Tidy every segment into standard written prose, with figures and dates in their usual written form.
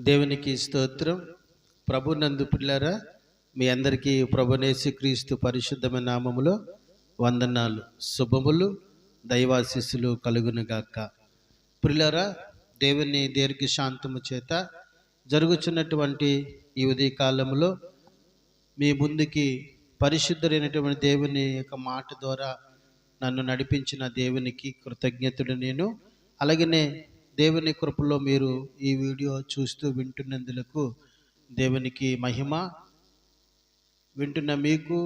దేవునికి స్తోత్రం. ప్రభునందు పిల్లారా, మీ అందరికీ ప్రభునేసుక్రీస్తు పరిశుద్ధమైన నామములో వందనాలు, శుభములు, దైవాశీస్సులు కలుగునుగాక. పిల్లారా, దేవుని దీర్ఘ శాంతము చేత జరుగుతున్నటువంటి ఈ ఉదయ కాలంలో మీ ముందుకి పరిశుద్ధుడైనటువంటి దేవుని యొక్క మాట ద్వారా నన్ను నడిపించిన దేవునికి కృతజ్ఞతుడు నేను. అలాగనే దేవుని కృపలో మీరు ఈ వీడియో చూస్తూ వింటున్నందులకు దేవునికి మహిమ. వింటున్న మీకు,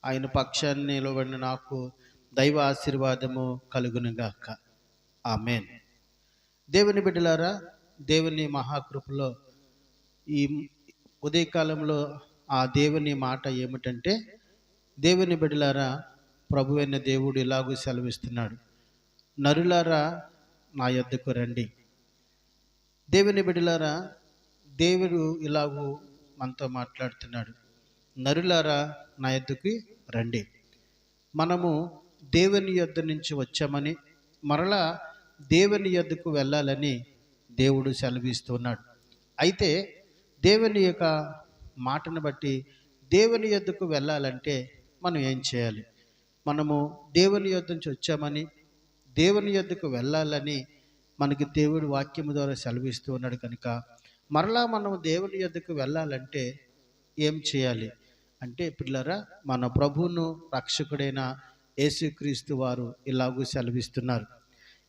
ఆయన పక్షాన్ని నిలబడిన నాకు దైవ ఆశీర్వాదము కలుగునుగాక. ఆమేన్. దేవుని బిడ్డలారా, దేవుని మహాకృపలో ఈ ఉదయకాలంలో ఆ దేవుని మాట ఏమిటంటే, దేవుని బిడ్డలారా, ప్రభువైన దేవుడు ఇలాగూ సెలవిస్తున్నాడు, నరులారా నా యొద్దకు రండి. దేవుని బిడ్డలారా, దేవుడు ఇలాగూ మనతో మాట్లాడుతున్నాడు, నరులారా నా యొద్దకు రండి. మనము దేవుని యొద్ద నుంచి వచ్చామని మరలా దేవుని యొద్దకు వెళ్ళాలని దేవుడు సెలవిస్తున్నాడు. అయితే దేవుని యొక్క మాటను బట్టి దేవుని యొద్దకు వెళ్ళాలంటే మనం ఏం చేయాలి? మనము దేవుని యొద్ద నుంచి వచ్చామని దేవుని యొద్దకు వెళ్ళాలని మనకి దేవుడు వాక్యము ద్వారా సెలవిస్తూ ఉన్నాడు కనుక మరలా మనం దేవుని యొద్దకు వెళ్ళాలంటే ఏం చేయాలి అంటే, పిల్లరా, మన ప్రభువును రక్షకుడైన యేసుక్రీస్తు వారు ఇలాగూ సెలవిస్తున్నారు.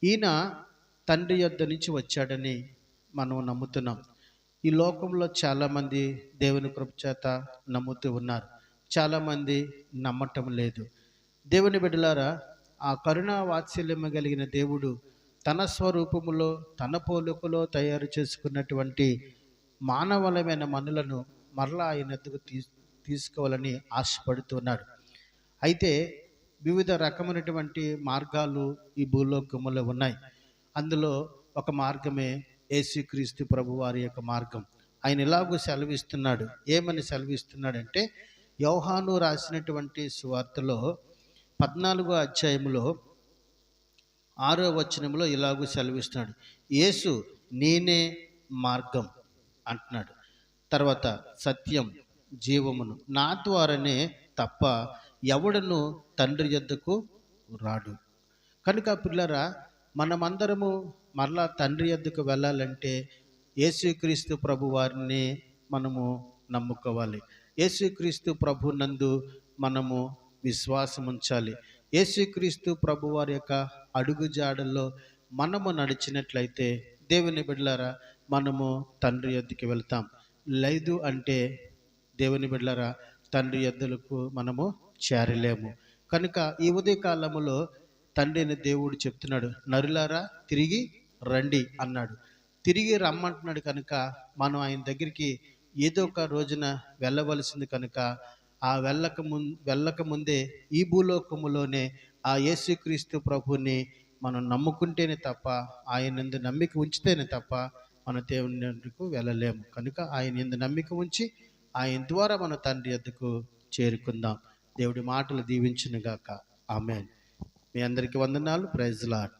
ఈయన తండ్రి యొద్ద నుంచి వచ్చాడని మనం నమ్ముతున్నాం. ఈ లోకంలో చాలామంది దేవుని కృప చేత నమ్ముతూ ఉన్నారు, చాలామంది నమ్మటం లేదు. దేవుని బిడ్డలారా, ఆ కరుణా వాత్సల్యము కలిగిన దేవుడు తన స్వరూపములో తన పోలికలో తయారు చేసుకున్నటువంటి మానవులమైన మనులను మరలా ఆయన ఎద్దుకు తీసుకోవాలని ఆశపడుతున్నాడు. అయితే వివిధ రకమైనటువంటి మార్గాలు ఈ భూలోకములో ఉన్నాయి. అందులో ఒక మార్గమే యేసుక్రీస్తు ప్రభు వారి యొక్క మార్గం. ఆయన ఇలాగూ సెలవిస్తున్నాడు. ఏమని సెలవిస్తున్నాడంటే, యోహాను రాసినటువంటి సువార్తలో 14వ అధ్యాయంలో 6వ వచనంలో ఇలాగూ సెలవిస్తున్నాడు. యేసు నేనే మార్గం అంటున్నాడు. తర్వాత సత్యం, జీవమును, నా ద్వారానే తప్ప ఎవడను తండ్రి యొద్దకు రాడు. కనుక పిల్లరా, మనమందరము మరలా తండ్రి యొద్దకు వెళ్ళాలంటే యేసుక్రీస్తు ప్రభు వారిని మనము నమ్ముకోవాలి. యేసుక్రీస్తు ప్రభు నందు మనము విశ్వాసం ఉంచాలి. యేసుక్రీస్తు ప్రభు వారి యొక్క అడుగుజాడల్లో మనము నడిచినట్లయితే దేవుని బిడ్డలారా, మనము తండ్రి యొద్దకు వెళ్తాం. లేదు అంటే దేవుని బిడ్డలారా, తండ్రి యొద్దకు మనము చేరలేము. కనుక ఈ ఉదయ కాలములో తండ్రిని దేవుడు చెప్తున్నాడు, నరులారా తిరిగి రండి అన్నాడు. తిరిగి రమ్మంటున్నాడు కనుక మనం ఆయన దగ్గరికి ఏదో ఒక రోజున వెళ్ళవలసింది. కనుక ఆ వెళ్ళక ముందే ఈ భూలోకములోనే ఆ యేసుక్రీస్తు ప్రభుని మనం నమ్ముకుంటేనే తప్ప, ఆయన యందు నమ్మిక ఉంచితేనే తప్ప మన దేవుని యొద్దకు వెళ్ళలేము. కనుక ఆయన యందు నమ్మిక ఉంచి ఆయన ద్వారా మన తండ్రి యొద్దకు చేరుకుందాం. దేవుడి మాటలు దీవించునుగాక. ఆమేన్. మీ అందరికీ వందనాలు. Praise lord.